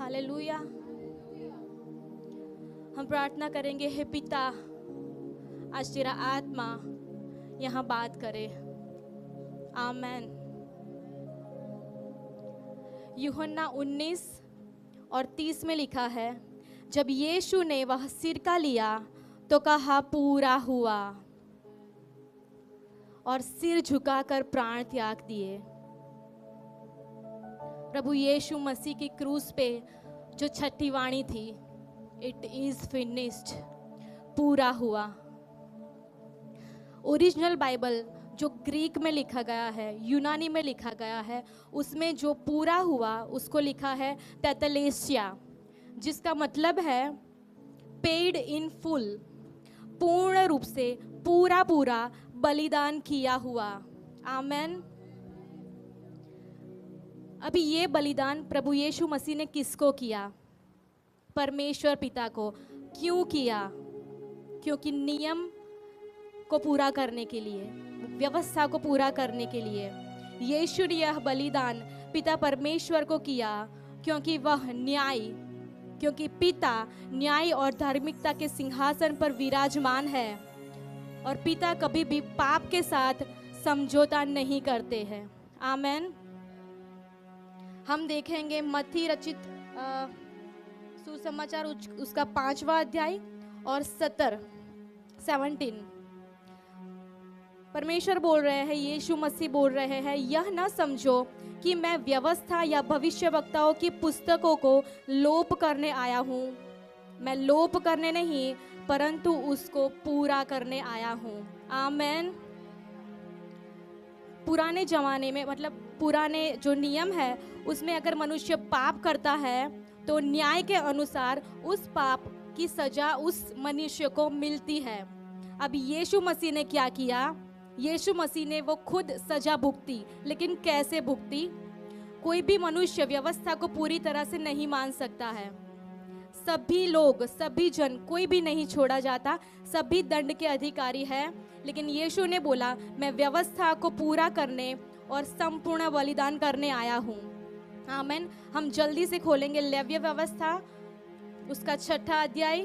Hallelujah. हम प्रार्थना करेंगे, हे पिता, आज तेरा आत्मा यहाँ बात करे। आमेन। यूहन्ना 19:30 में लिखा है, जब यीशु ने वह सिरका लिया तो कहा, पूरा हुआ, और सिर झुकाकर प्राण त्याग दिए। प्रभु यीशु मसीह की क्रूस पे जो छठी वाणी थी, इट इज फिनिश्ड, पूरा हुआ। ओरिजिनल बाइबल जो ग्रीक में लिखा गया है, यूनानी में लिखा गया है, उसमें जो पूरा हुआ उसको लिखा है तेतलेसिया, जिसका मतलब है पेड इन फुल, पूर्ण रूप से पूरा पूरा बलिदान किया हुआ। आमेन। अभी ये बलिदान प्रभु यीशु मसीह ने किसको किया? परमेश्वर पिता को। क्यों किया? क्योंकि नियम को पूरा करने के लिए, व्यवस्था को पूरा करने के लिए यीशु ने यह बलिदान पिता परमेश्वर को किया, क्योंकि वह न्याय, क्योंकि पिता न्याय और धार्मिकता के सिंहासन पर विराजमान है और पिता कभी भी पाप के साथ समझौता नहीं करते हैं। आमेन। हम देखेंगे मत्ती रचित सुसमाचार उसका 5वां अध्याय और 17 परमेश्वर बोल रहे हैं, यीशु मसीह बोल रहे हैं, यह ना समझो कि मैं व्यवस्था या भविष्यवक्ताओं की पुस्तकों को लोप करने आया हूँ। मैं लोप करने नहीं, परंतु उसको पूरा करने आया हूँ। आमेन। पुराने जमाने में, मतलब पुराने जो नियम है, उसमें अगर मनुष्य पाप करता है तो न्याय के अनुसार उस पाप की सजा उस मनुष्य को मिलती है। अब यीशु मसीह ने क्या किया? यीशु मसीह ने वो खुद सजा भुगती, लेकिन कैसे भुगती? कोई भी मनुष्य व्यवस्था को पूरी तरह से नहीं मान सकता है। सभी लोग, सभी जन, कोई भी नहीं छोड़ा जाता, सभी दंड के अधिकारी है। लेकिन यीशु ने बोला, मैं व्यवस्था को पूरा करने और संपूर्ण बलिदान करने आया हूँ। आमेन। हम जल्दी से खोलेंगे लेव्य व्यवस्था उसका 6वां अध्याय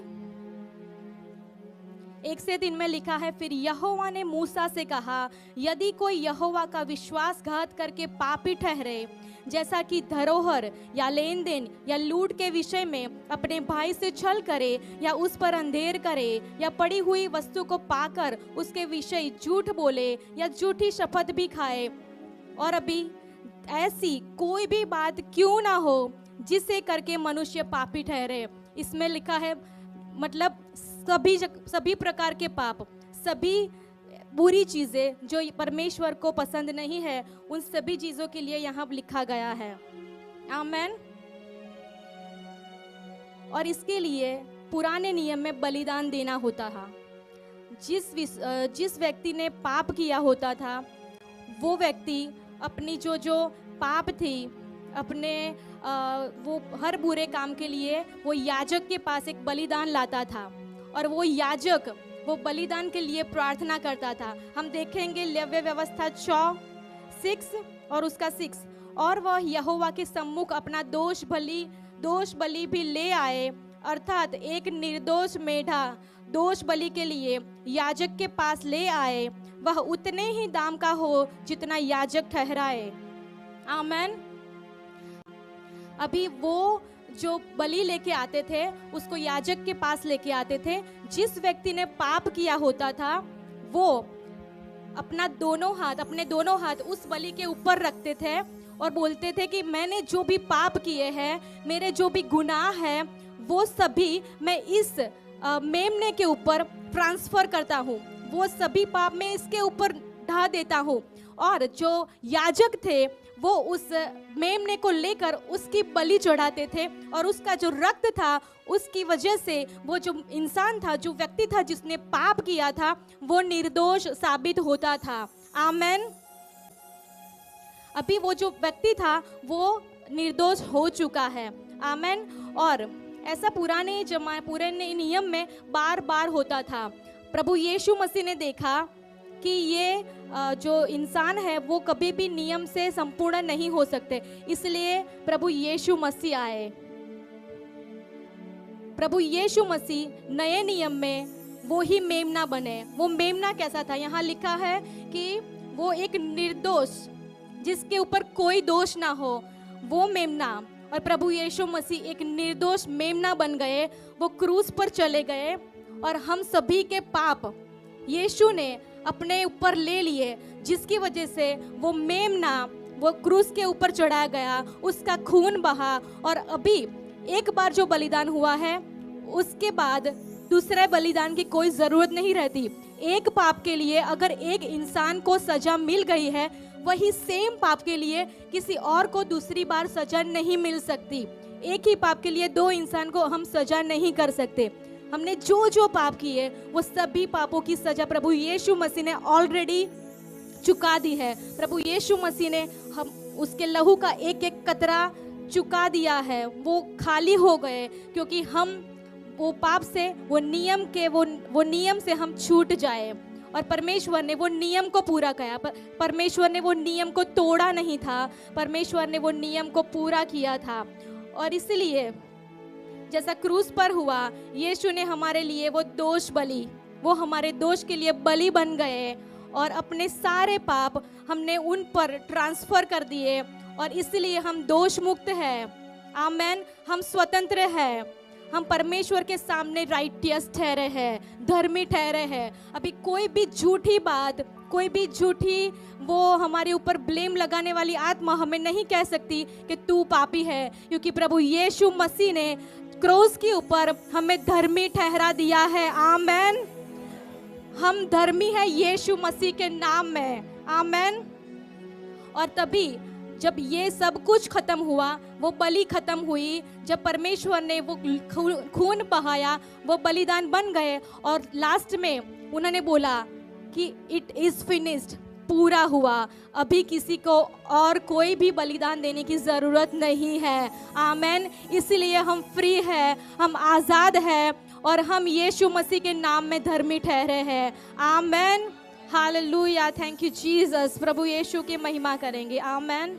1 से 3 में लिखा है, फिर यहोवा ने मूसा से कहा, यदि कोई यहोवा का विश्वासघात करके पापी ठहरे, जैसा कि धरोहर या लेन देन या लूट के विषय में अपने भाई से छल करे या उस पर अंधेर करे या पड़ी हुई वस्तु को पाकर उसके विषय झूठ बोले या झूठी शपथ भी खाए, और अभी ऐसी कोई भी बात क्यों ना हो जिसे करके मनुष्य पापी ठहरे। इसमें लिखा है, मतलब सभी प्रकार के पाप, सभी बुरी चीजें जो परमेश्वर को पसंद नहीं है, उन सभी चीजों के लिए यहाँ लिखा गया है। आमेन। और इसके लिए पुराने नियम में बलिदान देना होता था। जिस व्यक्ति ने पाप किया होता था, वो व्यक्ति अपनी जो पाप थी, अपने वो हर बुरे काम के लिए वो याजक के पास एक बलिदान लाता था, और वो याजक वो बलिदान के लिए प्रार्थना करता था। हम देखेंगे लेव्य व्यवस्था 6 और उसका 6, और वह यहोवा के सम्मुख अपना दोष बलि भी ले आए, अर्थात एक निर्दोष मेढ़ा दोष बलि के लिए याजक के पास ले आए, वह उतने ही दाम का हो जितना याजक ठहराए। आमेन। अभी वो जो बलि लेके आते थे, उसको याजक के पास लेके आते थे। जिस व्यक्ति ने पाप किया होता था, वो अपने दोनों हाथ उस बलि के ऊपर रखते थे और बोलते थे कि मैंने जो भी पाप किए हैं, मेरे जो भी गुनाह हैं, वो सभी मैं इस मेमने के ऊपर ट्रांसफर करता हूँ, वो सभी पाप मैं इसके ऊपर ढा देता हूँ। और जो याजक थे, वो उस मेमने को लेकर उसकी बलि चढ़ाते थे, और उसका जो रक्त था, उसकी वजह से वो जो इंसान था, जो व्यक्ति था जिसने पाप किया था, वो निर्दोष साबित होता था। आमेन। अभी वो जो व्यक्ति था वो निर्दोष हो चुका है। आमेन। और ऐसा पुराने नियम में बार बार होता था। प्रभु यीशु मसीह ने देखा कि ये जो इंसान है वो कभी भी नियम से संपूर्ण नहीं हो सकते, इसलिए प्रभु यीशु मसीह आए। प्रभु यीशु मसीह नए नियम में वो ही मेमना बने। वो मेमना कैसा था? यहाँ लिखा है कि वो एक निर्दोष, जिसके ऊपर कोई दोष ना हो, वो मेमना। और प्रभु यीशु मसीह एक निर्दोष मेमना बन गए। वो क्रूस पर चले गए और हम सभी के पाप यीशु ने अपने ऊपर ले लिए, जिसकी वजह से वो मेमना वो क्रूस के ऊपर चढ़ाया गया, उसका खून बहा। और अभी एक बार जो बलिदान हुआ है, उसके बाद दूसरे बलिदान की कोई ज़रूरत नहीं रहती। एक पाप के लिए अगर एक इंसान को सज़ा मिल गई है, वही सेम पाप के लिए किसी और को दूसरी बार सज़ा नहीं मिल सकती। एक ही पाप के लिए दो इंसान को हम सज़ा नहीं कर सकते। हमने जो जो पाप किए, वो सभी पापों की सज़ा प्रभु यीशु मसीह ने ऑलरेडी चुका दी है। प्रभु यीशु मसीह ने हम उसके लहू का एक एक कतरा चुका दिया है। वो खाली हो गए, क्योंकि हम वो पाप से, वो नियम से हम छूट जाए। और परमेश्वर ने वो नियम को पूरा किया। परमेश्वर ने वो नियम को तोड़ा नहीं था, परमेश्वर ने वो नियम को पूरा किया था। और इसलिए जैसा क्रूस पर हुआ, यीशु ने हमारे लिए वो दोष बलि, वो हमारे दोष के लिए बलि बन गए और अपने सारे पाप हमने उन पर ट्रांसफर कर दिए। और इसलिए हम दोष मुक्त हैं। आमेन। हम स्वतंत्र हैं। हम परमेश्वर के सामने राइटियस ठहरे हैं, धर्मी ठहरे हैं। अभी कोई भी झूठी बात, कोई भी झूठी वो हमारे ऊपर ब्लेम लगाने वाली आत्मा हमें नहीं कह सकती कि तू पापी है, क्योंकि प्रभु यीशु मसीह ने क्रूस के ऊपर हमें धर्मी ठहरा दिया है। आमेन। हम धर्मी हैं यीशु मसीह के नाम में। आमेन। और तभी जब ये सब कुछ खत्म हुआ, वो बलि खत्म हुई, जब परमेश्वर ने वो खून बहाया, वो बलिदान बन गए और लास्ट में उन्होंने बोला कि इट इज फिनिश्ड, पूरा हुआ। अभी किसी को और कोई भी बलिदान देने की जरूरत नहीं है। आमेन। इसलिए हम फ्री हैं, हम आजाद हैं और हम यीशु मसीह के नाम में धर्मी ठहरे हैं। Amen. Hallelujah. Thank you Jesus. प्रभु यीशु की महिमा करेंगे। आमेन।